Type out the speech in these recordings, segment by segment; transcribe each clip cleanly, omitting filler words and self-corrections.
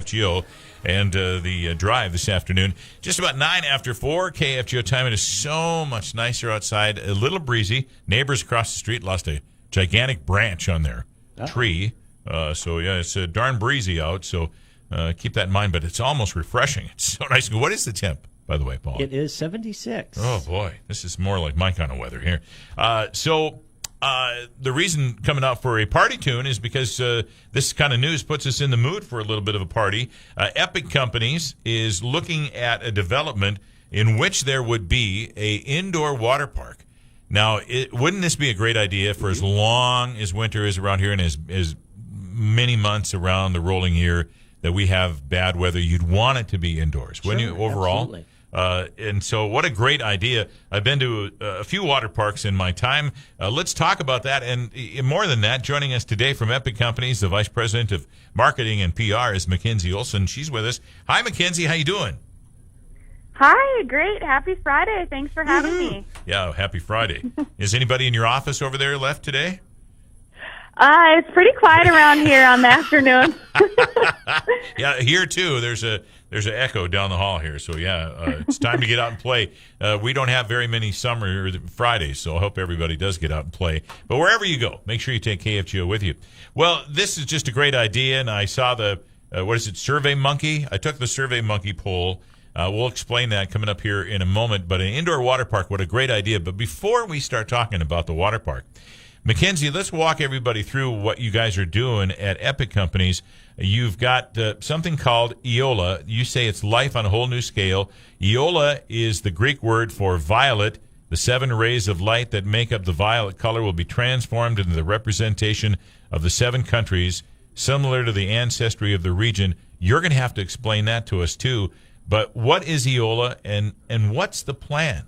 KFGO and the drive this afternoon. Just about 9 after 4 KFGO time. It is so much nicer outside. A little breezy. Neighbors across the street lost a gigantic branch on their tree. So, yeah, it's darn breezy out. So keep that in mind. But it's almost refreshing. It's so nice. What is the temp, by the way, Paul? It is 76. Oh, boy. This is more like my kind of weather here. The reason coming out for a party tune is because this kind of news puts us in the mood for a little bit of a party. Epic Companies is looking at a development in which there would be a indoor water park. Now, wouldn't this be a great idea for as long as winter is around here and as many months around the rolling year that we have bad weather? You'd want it to be indoors, wouldn't you, overall? Absolutely. And so what a great idea. I've been to a few water parks in my time. Let's talk about that. And more than that, joining us today from Epic Companies, the Vice President of Marketing and PR is Mackenzie Olson. She's with us. Hi, Mackenzie. How you doing? Hi, great. Happy Friday. Thanks for having me. Yeah, happy Friday. Is anybody in your office over there left today? It's pretty quiet around here on the afternoon. Yeah, here too. There's an echo down the hall here. So yeah, it's time to get out and play. We don't have very many summer Fridays, so I hope everybody does get out and play. But wherever you go, make sure you take KFGO with you. Well, this is just a great idea, and I saw the Survey Monkey. I took the Survey Monkey poll. We'll explain that coming up here in a moment. But an indoor water park, what a great idea. But before we start talking about the water park, Mackenzie, let's walk everybody through what you guys are doing at Epic Companies. You've got something called Eola. You say it's life on a whole new scale. Eola is the Greek word for violet. The 7 rays of light that make up the violet color will be transformed into the representation of the 7 countries, similar to the ancestry of the region. You're going to have to explain that to us, too. But what is Eola, and what's the plan?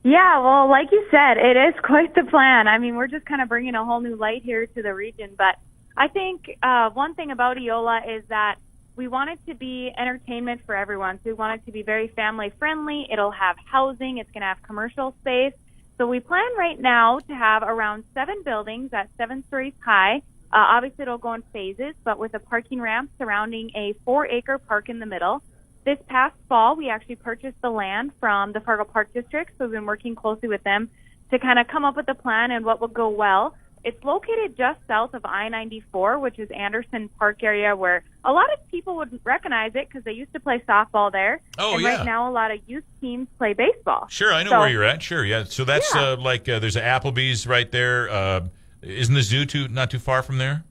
Yeah, well, like you said, it is quite the plan. I mean, we're just kind of bringing a whole new light here to the region. But I think one thing about Eola is that we want it to be entertainment for everyone. So we want it to be very family-friendly. It'll have housing. It's going to have commercial space. So we plan right now to have around 7 buildings at 7 stories high. Obviously, it'll go in phases, but with a parking ramp surrounding a 4-acre park in the middle. This past fall, we actually purchased the land from the Fargo Park District, so we've been working closely with them to kind of come up with a plan and what will go well. It's located just south of I-94, which is Anderson Park area, where a lot of people would recognize it because they used to play softball there. Oh, and yeah. Right now, a lot of youth teams play baseball. Sure, I know where you're at. Sure, yeah. So that's there's an Applebee's right there. Isn't the zoo not too far from there?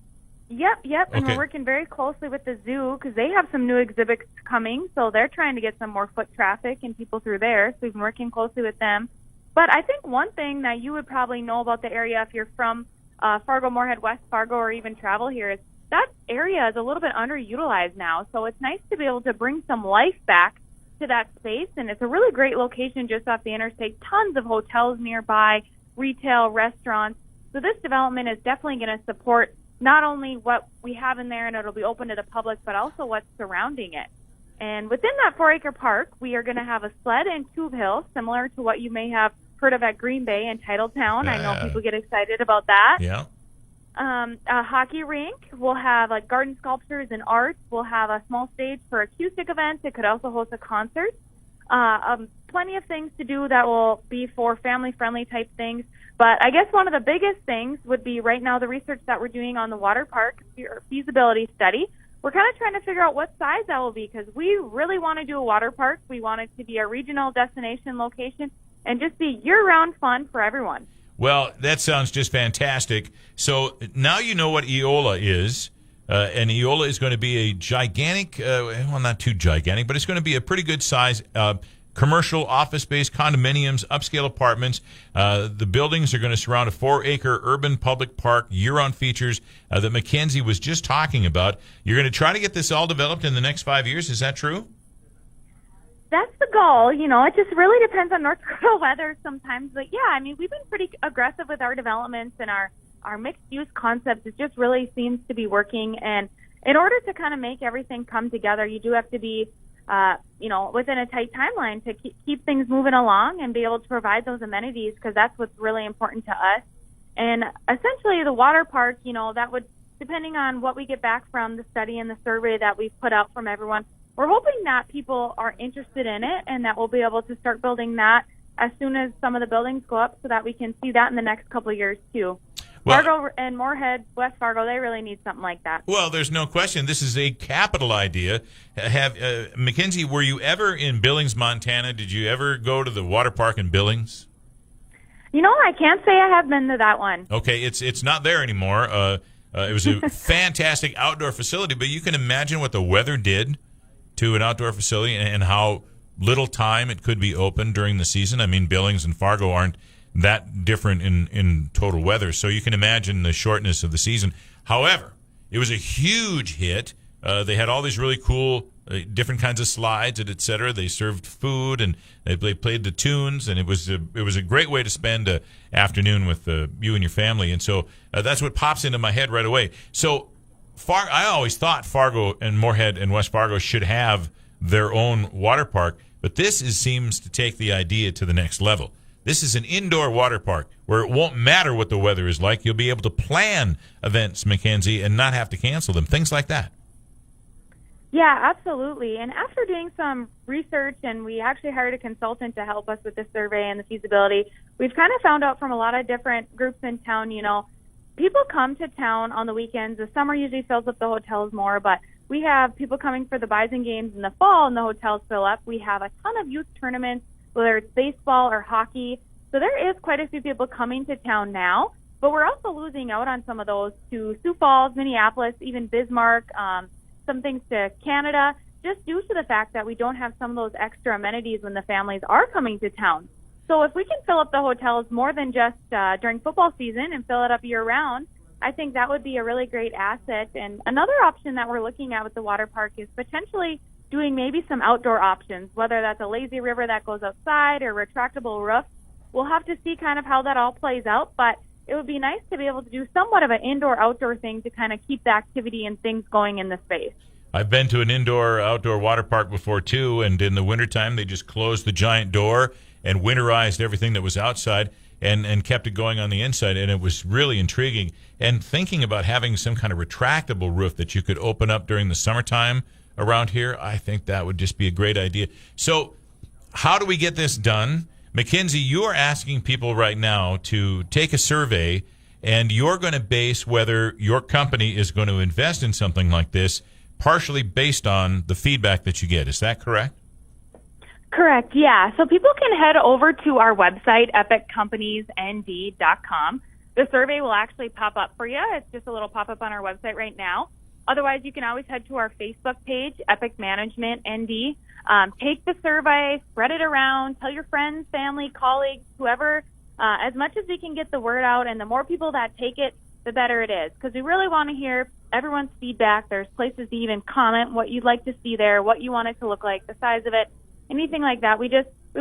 Yep, and Okay. we're working very closely with the zoo because they have some new exhibits coming, so they're trying to get some more foot traffic and people through there, so we've been working closely with them. But I think one thing that you would probably know about the area if you're from Fargo-Moorhead, West Fargo, or even travel here is that area is a little bit underutilized now, so it's nice to be able to bring some life back to that space, and it's a really great location just off the interstate, tons of hotels nearby, retail, restaurants, so this development is definitely going to support not only what we have in there and it'll be open to the public, but also what's surrounding it. And within that 4-acre park, we are going to have a sled and tube hill, similar to what you may have heard of at Green Bay and Titletown. I know people get excited about that. Yeah. A hockey rink. We'll have garden sculptures and arts. We'll have a small stage for acoustic events. It could also host a concert. Plenty of things to do that will be for family-friendly type things. But I guess one of the biggest things would be right now the research that we're doing on the water park feasibility study. We're kind of trying to figure out what size that will be because we really want to do a water park. We want it to be a regional destination location and just be year-round fun for everyone. Well, that sounds just fantastic. So now you know what Eola is. And Eola is going to be a gigantic, well, not too gigantic, but it's going to be a pretty good size commercial office space, condominiums, upscale apartments. The buildings are going to surround a 4-acre urban public park, year-round features that Mackenzie was just talking about. You're going to try to get this all developed in the next 5 years. Is that true? That's the goal. You know, it just really depends on North Dakota weather sometimes. But, yeah, I mean, we've been pretty aggressive with our developments and our mixed-use concepts. It just really seems to be working. And in order to kind of make everything come together, you do have to be within a tight timeline to keep things moving along and be able to provide those amenities because that's what's really important to us. And essentially the water park, that would depending on what we get back from the study and the survey that we've put out from everyone, we're hoping that people are interested in it and that we'll be able to start building that as soon as some of the buildings go up so that we can see that in the next couple of years too. Well, Fargo and Moorhead, West Fargo, they really need something like that. Well, there's no question. This is a capital idea. Mackenzie, were you ever in Billings, Montana? Did you ever go to the water park in Billings? I can't say I have been to that one. Okay, it's not there anymore. It was a fantastic outdoor facility, but you can imagine what the weather did to an outdoor facility and how little time it could be open during the season. I mean, Billings and Fargo aren't that different in total weather, so you can imagine the shortness of the season. However, it was a huge hit. They had all these really cool different kinds of slides and et cetera. They served food and they played the tunes, and it was a great way to spend an afternoon with you and your family. And so that's what pops into my head right away. So I always thought Fargo and Moorhead and West Fargo should have their own water park, but this seems to take the idea to the next level. This is an indoor water park where it won't matter what the weather is like. You'll be able to plan events, Mackenzie, and not have to cancel them, things like that. Yeah, absolutely. And after doing some research, and we actually hired a consultant to help us with the survey and the feasibility, we've kind of found out from a lot of different groups in town, people come to town on the weekends. The summer usually fills up the hotels more, but we have people coming for the Bison games in the fall, and the hotels fill up. We have a ton of youth tournaments, whether it's baseball or hockey. So there is quite a few people coming to town now, but we're also losing out on some of those to Sioux Falls, Minneapolis, even Bismarck, some things to Canada, just due to the fact that we don't have some of those extra amenities when the families are coming to town. So if we can fill up the hotels more than just during football season and fill it up year-round, I think that would be a really great asset. And another option that we're looking at with the water park is potentially doing maybe some outdoor options, whether that's a lazy river that goes outside or retractable roof. We'll have to see kind of how that all plays out, but it would be nice to be able to do somewhat of an indoor-outdoor thing to kind of keep the activity and things going in the space. I've been to an indoor-outdoor water park before, too, and in the wintertime they just closed the giant door and winterized everything that was outside and kept it going on the inside, and it was really intriguing. And thinking about having some kind of retractable roof that you could open up during the summertime around here, I think that would just be a great idea. So how do we get this done? Mackenzie, you are asking people right now to take a survey, and you're going to base whether your company is going to invest in something like this partially based on the feedback that you get. Is that correct? Correct, yeah. So people can head over to our website, epiccompaniesnd.com. The survey will actually pop up for you. It's just a little pop-up on our website right now. Otherwise, you can always head to our Facebook page, Epic Management ND. Take the survey, spread it around, tell your friends, family, colleagues, whoever, as much as we can get the word out. And the more people that take it, the better it is. Because we really want to hear everyone's feedback. There's places to even comment what you'd like to see there, what you want it to look like, the size of it, anything like that. We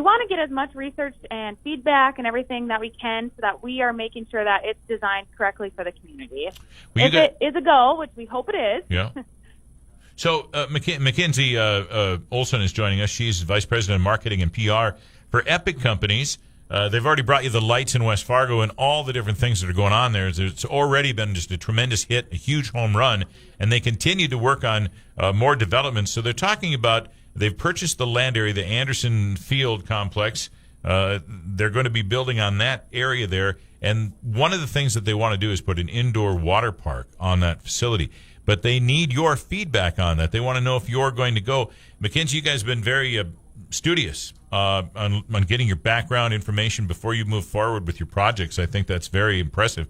want to get as much research and feedback and everything that we can so that we are making sure that it's designed correctly for the community. If it is a go, which we hope it is. Yeah. So Mackenzie Olson is joining us. She's Vice President of Marketing and PR for Epic Companies. They've already brought you the lights in West Fargo and all the different things that are going on there. It's already been just a tremendous hit, a huge home run, and they continue to work on more developments. So they're talking about they've purchased the land area, the Anderson Field complex. They're going to be building on that area there. And one of the things that they want to do is put an indoor water park on that facility. But they need your feedback on that. They want to know if you're going to go. Mackenzie, you guys have been very studious on getting your background information before you move forward with your projects. I think that's very impressive.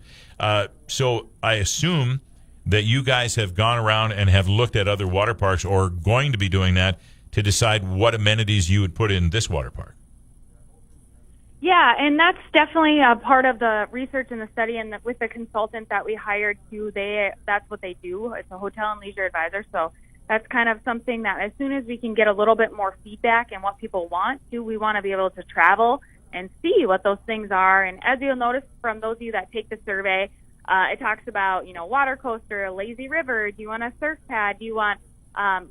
So I assume that you guys have gone around and have looked at other water parks or going to be doing that to decide what amenities you would put in this water park. Yeah, and that's definitely a part of the research and the study, and with the consultant that we hired too, that's what they do. It's a hotel and leisure advisor, so that's kind of something that as soon as we can get a little bit more feedback and what people want to, we want to be able to travel and see what those things are. And as you'll notice from those of you that take the survey, it talks about, water coaster, a lazy river, do you want a surf pad, do you want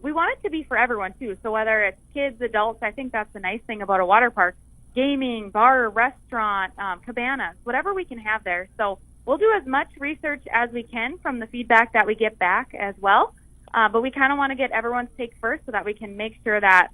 we want it to be for everyone too. So whether it's kids, adults, I think that's the nice thing about a water park. Gaming, bar, restaurant, cabanas, whatever we can have there. So we'll do as much research as we can from the feedback that we get back as well. But we kind of want to get everyone's take first so that we can make sure that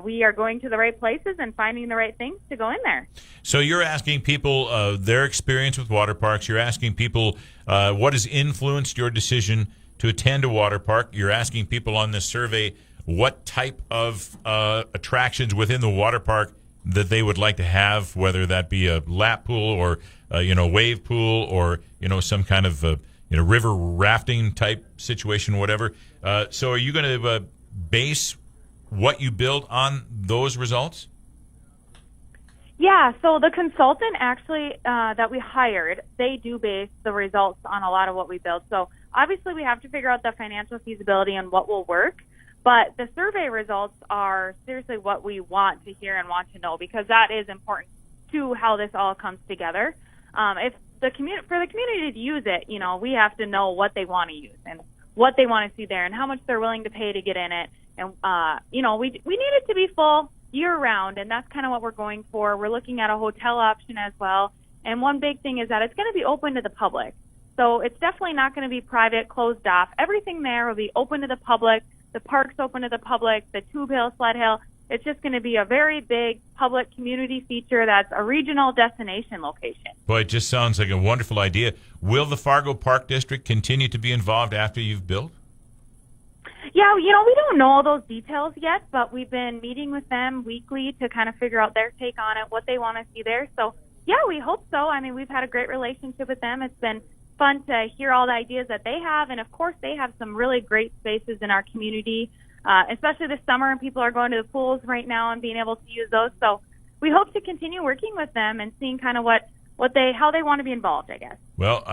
we are going to the right places and finding the right things to go in there. So you're asking people their experience with water parks. You're asking people what has influenced your decision to attend a water park. You're asking people on this survey what type of attractions within the water park that they would like to have, whether that be a lap pool or wave pool or some kind of river rafting type situation, whatever. So are you going to base what you build on those results? Yeah, so the consultant actually that we hired, they do base the results on a lot of what we build. So obviously we have to figure out the financial feasibility and what will work, but the survey results are seriously what we want to hear and want to know, because that is important to how this all comes together. If for the community to use it, we have to know what they want to use and what they want to see there and how much they're willing to pay to get in it. And, we need it to be full year-round, and that's kind of what we're going for. We're looking at a hotel option as well. And one big thing is that it's going to be open to the public. So it's definitely not going to be private, closed off. Everything there will be open to the public. The park's open to the public, the Tube Hill, Sled Hill. It's just going to be a very big public community feature that's a regional destination location. Boy, it just sounds like a wonderful idea. Will the Fargo Park District continue to be involved after you've built? Yeah, we don't know all those details yet, but we've been meeting with them weekly to kind of figure out their take on it, what they want to see there. So, yeah, we hope so. I mean, we've had a great relationship with them. It's been fun to hear all the ideas that they have. And, of course, they have some really great spaces in our community, especially this summer, and people are going to the pools right now and being able to use those. So we hope to continue working with them and seeing kind of how they want to be involved, I guess. Well,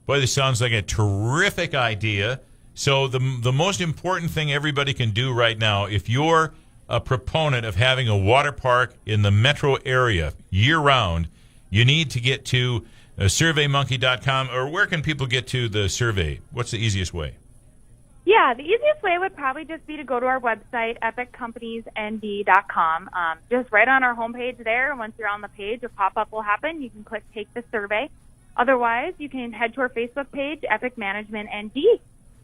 this sounds like a terrific idea. So the most important thing everybody can do right now, if you're a proponent of having a water park in the metro area year-round, you need to get to surveymonkey.com, or where can people get to the survey? What's the easiest way? Yeah, the easiest way would probably just be to go to our website, epiccompanysnd.com. Just right on our homepage there. Once you're on the page, a pop-up will happen. You can click Take the Survey. Otherwise, you can head to our Facebook page, Epic Management ND.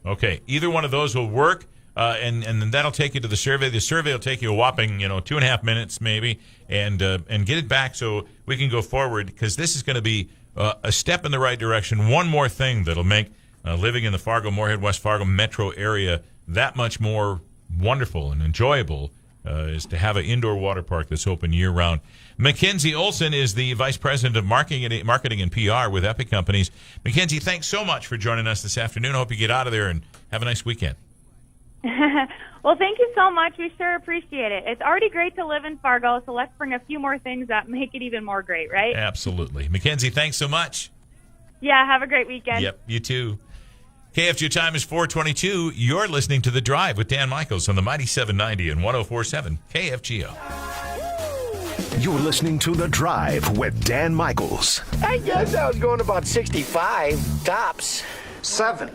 Okay, either one of those will work, and then that'll take you to the survey. The survey will take you a whopping 2.5 minutes maybe, and get it back so we can go forward, because this is going to be a step in the right direction. One more thing that'll make living in the Fargo-Moorhead, West Fargo metro area that much more wonderful and enjoyable is to have an indoor water park that's open year-round. Mackenzie Olson is the Vice President of Marketing and PR with Epic Companies. Mackenzie, thanks so much for joining us this afternoon. I hope you get out of there and have a nice weekend. Well, thank you so much. We sure appreciate it. It's already great to live in Fargo, so let's bring a few more things that make it even more great, right? Absolutely. Mackenzie, thanks so much. Yeah, have a great weekend. Yep, you too. KFGO time is 4:22. You're listening to The Drive with Dan Michaels on the Mighty 790 and 104.7 KFGO. You're listening to The Drive with Dan Michaels. I guess I was going about 65 tops. 7.